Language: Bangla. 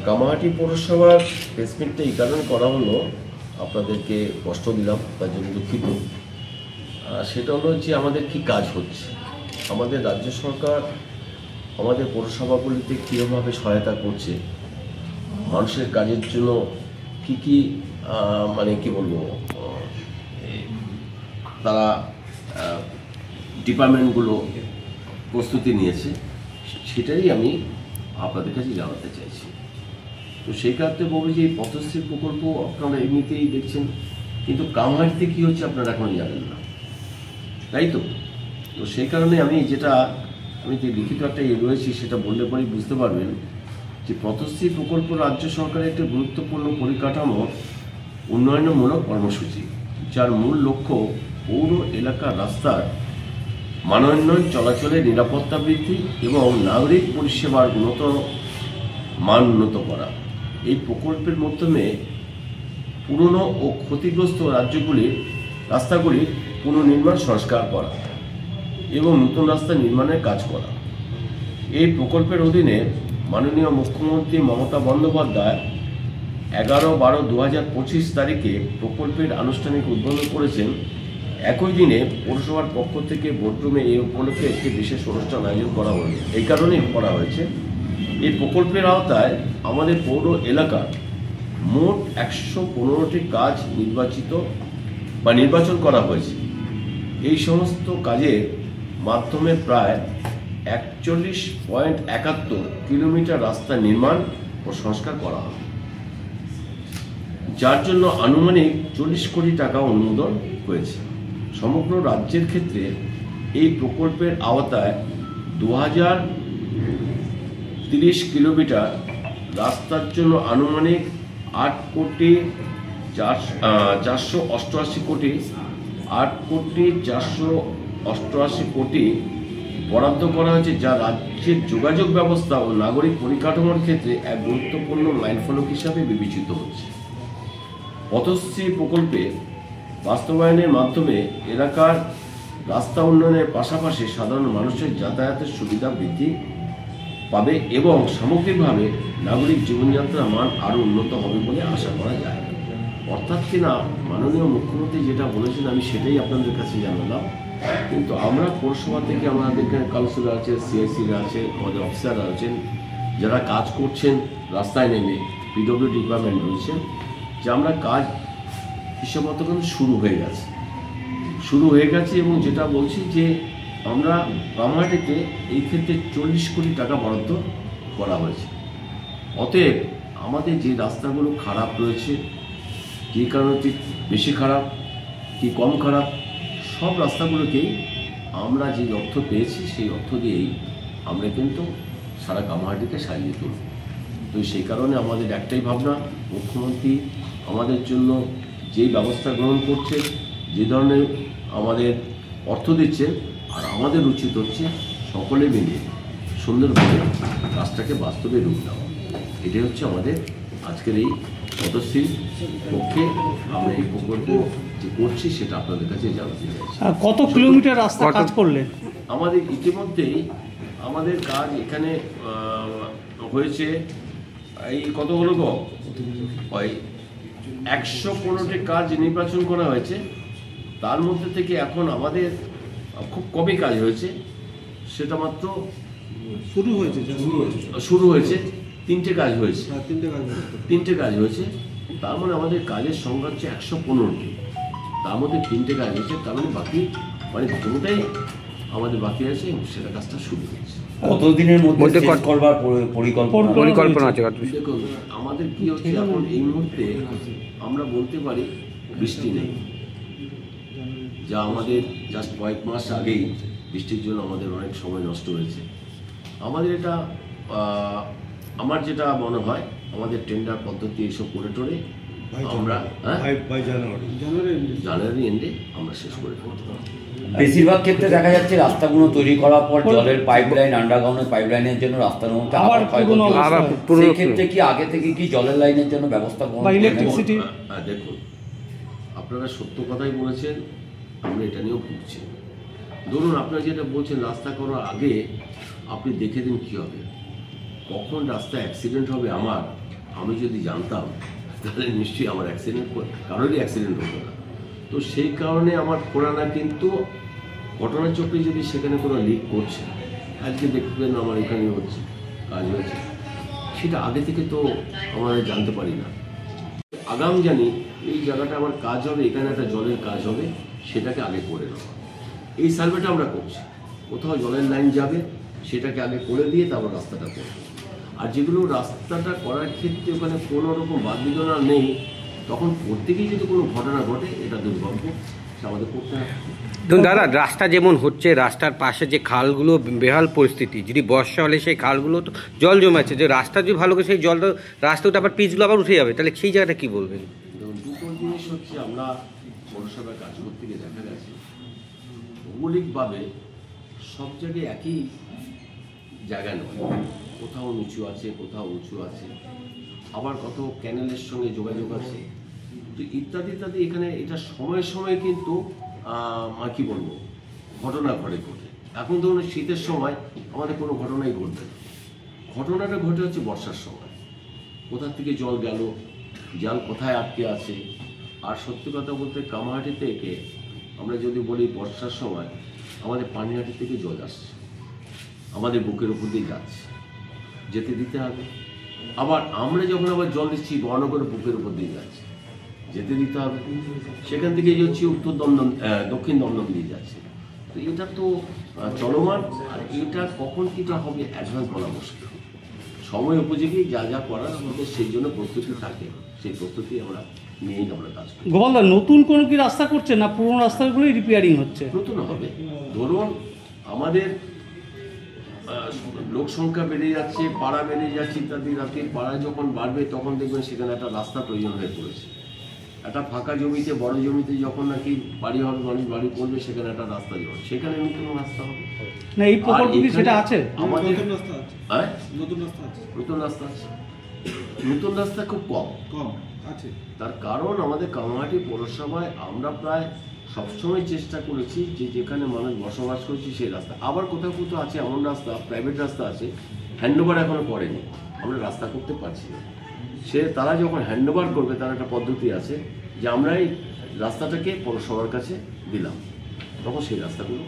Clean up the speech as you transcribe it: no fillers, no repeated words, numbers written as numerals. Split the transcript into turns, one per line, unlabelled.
কামাহাটি পৌরসভার প্রেসমিটটা এই কারণে করা হলো, আপনাদেরকে কষ্ট দিলাম তার জন্য দুঃখিত। সেটা হলো যে আমাদের কি কাজ হচ্ছে, আমাদের রাজ্য সরকার আমাদের পৌরসভাগুলিতে কীভাবে সহায়তা করছে, মানুষের কাজের জন্য কি কি মানে কি বলবো তারা ডিপার্টমেন্টগুলো প্রস্তুতি নিয়েছে, সেটাই আমি আপনাদের কাছে জানাতে চাইছি। তো সেই কারণে বলবো যে এই পথশ্রী প্রকল্প আপনারা এমনিতেই দেখছেন, কিন্তু কামাহাটিতে কী হচ্ছে আপনারা এখন জানেন না, তাই তো। তো সেই কারণে আমি যে লিখিত একটা রয়েছি সেটা বললে পরেই বুঝতে পারবেন যে পথশ্রী প্রকল্প রাজ্য সরকারের একটি গুরুত্বপূর্ণ পরিকাঠামো উন্নয়নমূলক কর্মসূচি, যার মূল লক্ষ্য পৌর এলাকার রাস্তার মানোন্নয়ন, চলাচলের নিরাপত্তা বৃদ্ধি এবং নাগরিক পরিষেবার গুণগত মান উন্নত করা। এই প্রকল্পের মাধ্যমে পুরনো ও ক্ষতিগ্রস্ত রাস্তাগুলির পুনর্নির্মাণ, সংস্কার করা এবং নতুন রাস্তা নির্মাণের কাজ করা। এই প্রকল্পের অধীনে মাননীয় মুখ্যমন্ত্রী মমতা বন্দ্যোপাধ্যায় 11/12/2025 তারিখে প্রকল্পের আনুষ্ঠানিক উদ্বোধন করেছেন। একই দিনে পৌরসভার পক্ষ থেকে বোর্ডরুমে এই উপলক্ষে একটি বিশেষ অনুষ্ঠান আয়োজন করা হয়েছে। এই কারণেই করা হয়েছে, এই প্রকল্পের আওতায় আমাদের পৌর এলাকার মোট 115টি কাজ নির্বাচন করা হয়েছে। এই সমস্ত কাজের মাধ্যমে প্রায় 41.71 কিলোমিটার রাস্তা নির্মাণ ও সংস্কার করা হবে, যার জন্য আনুমানিক 40 কোটি টাকা অনুমোদন হয়েছে। সমগ্র রাজ্যের ক্ষেত্রে এই প্রকল্পের আওতায় 2030 কিলোমিটার রাস্তার জন্য আনুমানিক 8,488 কোটি বরাদ্দ করা হয়েছে, যা রাজ্যের যোগাযোগ ব্যবস্থা ও নাগরিক পরিকাঠামোর ক্ষেত্রে এক গুরুত্বপূর্ণ মাইলফলক হিসাবে বিবেচিত হচ্ছে। পথশ্রী প্রকল্পে বাস্তবায়নের মাধ্যমে এলাকার রাস্তা উন্নয়নের পাশাপাশি সাধারণ মানুষের যাতায়াতের সুবিধা বৃদ্ধি পাবে এবং সামগ্রিকভাবে নাগরিক জীবনযাত্রার মান আরও উন্নত হবে বলে আশা করা যায়। অর্থাৎ কিনা মাননীয় মুখ্যমন্ত্রী যেটা বলেছেন আমি সেটাই আপনাদের কাছে জানালাম, কিন্তু আমরা পৌরসভা থেকে আমাদের কাউন্সিলর আছে, সিআইসিরা আছে, আমাদের অফিসাররা আছেন, যারা কাজ করছেন রাস্তায় নেমে, পিডব্লিউ ডিপার্টমেন্ট রয়েছে, যে আমরা কাজ হিসাব মতো কিন্তু শুরু হয়ে গেছে এবং যেটা বলছি যে আমরা কামাহাটিতে এই ক্ষেত্রে 40 কোটি টাকা বরাদ্দ করা হয়েছে। অতএব আমাদের যে রাস্তাগুলো খারাপ রয়েছে, যে কারণে বেশি খারাপ কি কম খারাপ, সব রাস্তাগুলোকেই আমরা যে অর্থ পেয়েছি সেই অর্থ দিয়েই আমরা কিন্তু সারা কামাহাটিকে সাজিয়ে তুলব। তো সেই কারণে আমাদের একটাই ভাবনা, মুখ্যমন্ত্রী আমাদের জন্য যেই ব্যবস্থা গ্রহণ করছে, যে ধরনের আমাদের অর্থ দিচ্ছে, আর আমাদের উচিত হচ্ছে সকলে মিলে সুন্দরভাবে কাজটাকে বাস্তবে রূপ দেওয়া। এটাই হচ্ছে আমাদের আজকের এই পথশ্রীর পক্ষে আমরা এই প্রকল্প যে করছি সেটা আপনাদের কাছে জানাতে চাইছি।
কত কিলোমিটার রাস্তা কাজ করলেন?
আমাদের ইতিমধ্যেই আমাদের কাজ এখানে হয়েছে এই কত হলো গো, ওই 115টি কাজ নির্বাচন করা হয়েছে। তার মধ্যে থেকে এখন আমাদের খুব কমই কাজ হয়েছে, সেটা মাত্র শুরু হয়েছে 3টে কাজ হয়েছে, 3টে কাজ হয়েছে। তার মানে আমাদের কাজের সংখ্যা হচ্ছে 115টি, তার মধ্যে 3টে কাজ হয়েছে। তার মানে বাকি পুরোটাই আমাদের বাকি আছে এবং সেটা কাজটা শুরু হয়েছে।
কতদিনের মধ্যে করবার পরিকল্পনা আছে?
দেখুন আমাদের কি হচ্ছে এখন এই মুহূর্তে আমরা বলতে পারি বৃষ্টি নেই, যা আমাদের জাস্ট কয়েক মাস আগেই বৃষ্টির জন্য আমাদের অনেক সময় নষ্ট হয়েছে। আমাদের এটা আমার যেটা মনে হয় আমাদের টেন্ডার পদ্ধতি এইসব করে টোরে আমরা জানুয়ারি এন্ডে আমরা শেষ করে ফেলতে পারবো।
বেশিরভাগ ক্ষেত্রে দেখা যাচ্ছে রাস্তাগুলো তৈরি করার পর জলের পাইপলাইন, আন্ডারগ্রাউন্ডের পাইপলাইনের জন্য রাস্তার মধ্যে সেই ক্ষেত্রে কি আগে থেকে কি জলের লাইনের জন্য ব্যবস্থা
দেখুন আপনারা সত্য কথাই বলেছেন, আমরা এটা নিয়েও ভুগছি। ধরুন আপনারা যেটা বলছেন রাস্তা করার আগে আপনি দেখে দিন কী হবে, কখন রাস্তা অ্যাক্সিডেন্ট হবে আমার আমি যদি জানতাম তাহলে নিশ্চয়ই আমার কারোরই অ্যাক্সিডেন্ট হতো না। তো সেই কারণে আমার ফোড়ানা, কিন্তু ঘটনাচক্রে যদি সেখানে কোনো লিক করছে, আজকে দেখবেন আমার এখানে হচ্ছে কাজ হয়েছে, সেটা আগে থেকে তো আমরা জানতে পারি না। আগাম জানি এই জায়গাটা আমার কাজ হবে, এখানে একটা জলের কাজ হবে, সেটাকে আগে করে নেওয়া। এই সার্ভেটা আমরা করছি, কোথাও জলের লাইন যাবে সেটাকে আগে করে দিয়ে তারপর রাস্তাটা করব। আর যেগুলো রাস্তাটা করার ক্ষেত্রে ওখানে কোনো রকম বাদবিধনা নেই, তখন করতে গিয়ে যদি কোনো ঘটনা ঘটে, এটা দুর্ভাগ্য, সে আমাদের করতে হবে।
ধরুন দাদা, রাস্তা যেমন হচ্ছে, রাস্তার পাশে যে খালগুলো বেহাল পরিস্থিতি, যদি বর্ষা হলে সেই খালগুলো তো জল জমেছে, যে রাস্তা যদি ভালো করে সেই জলটা রাস্তাটা আবার পিচগুলো আবার উঠে যাবে, তাহলে সেই জায়গাটা কী বলবেন?
দেখুন, দুটো জিনিস হচ্ছে, আমরা পৌরসভায় কাজ করতে গিয়ে দেখা গেছে ভৌগোলিকভাবে সব জায়গায় একই জায়গা নয়, কোথাও নিচু আছে, কোথাও উঁচু আছে, আবার কত ক্যানেলের সঙ্গে যোগাযোগ আছে, তো ইত্যাদি ইত্যাদি। এখানে এটা সময়ে সময়ে কিন্তু কি বলবো, ঘটনা ঘটে। এখন ধরুন শীতের সময় আমাদের কোনো ঘটনাই ঘটবে না, ঘটনাটা ঘটে হচ্ছে বর্ষার সময়, কোথা থেকে জল গেল, জল কোথায় আটকে আছে। আর সত্যি কথা বলতে কামাহাটি থেকে আমরা যদি বলি বর্ষার সময় আমাদের পানিহাটি থেকে জল আসছে, আমাদের বুকের উপর দিয়ে যাচ্ছে, যেতে দিতে হবে। আবার আমরা যখন আবার জল দিচ্ছি বর্ণগরের বুকের উপর দিয়ে যাচ্ছে, যেতে দিতে হবে। সেখান থেকে হচ্ছে দক্ষিণ দমদম দিয়ে যাচ্ছে। তো এটা তো চলমান, আর এটা কখন কীটা হবে অ্যাডভান্স বলা মুশকিল। সময় উপযোগী যা যা করার আমাদের সেই জন্য প্রস্তুতি থাকে, সেই প্রস্তুতি আমরা নিয়েই আমরা কাজ করি।
গোপালদা, নতুন কোনো কি রাস্তা করছে না পুরোনো রাস্তাগুলোই রিপেয়ারিং হচ্ছে?
নতুন হবে। ধরুন আমাদের লোক সংখ্যা বেড়ে যাচ্ছে, পাড়া বেড়ে যাচ্ছে ইত্যাদি, রাতের পাড়া যখন বাড়বে তখন দেখবেন সেখানে একটা রাস্তা প্রয়োজন হয়ে পড়েছে। একটা ফাঁকা জমিতে, বড় জমিতে যখন নাকি বাড়ি হবে, মানুষ বাড়ি করবে, সেখানে একটা রাস্তা যাবে, সেখানে নতুন রাস্তা হবে
না। এই প্রকল্প কি সেটা আছে?
আমাদের
নতুন রাস্তা আছে,
হ্যাঁ
নতুন রাস্তা আছে,
নতুন রাস্তা আছে, নতুন রাস্তা খুব কম
আছে।
তার কারণ আমাদের কামাহাটি পৌরসভায় আমরা প্রায় সবসময় চেষ্টা করেছি যে যেখানে মানুষ বসবাস করছে সেই রাস্তা। আবার কোথাও কোথাও আছে এমন রাস্তা, প্রাইভেট রাস্তা আছে, হ্যান্ডওভার এখনো করেনি, আমরা রাস্তা করতে পারছি না। তারা যখন হ্যান্ডওভার করবে, তার একটা পদ্ধতি আছে যে আমরা এই রাস্তাটাকে পৌরসভার কাছে দিলাম, তখন সেই রাস্তাগুলো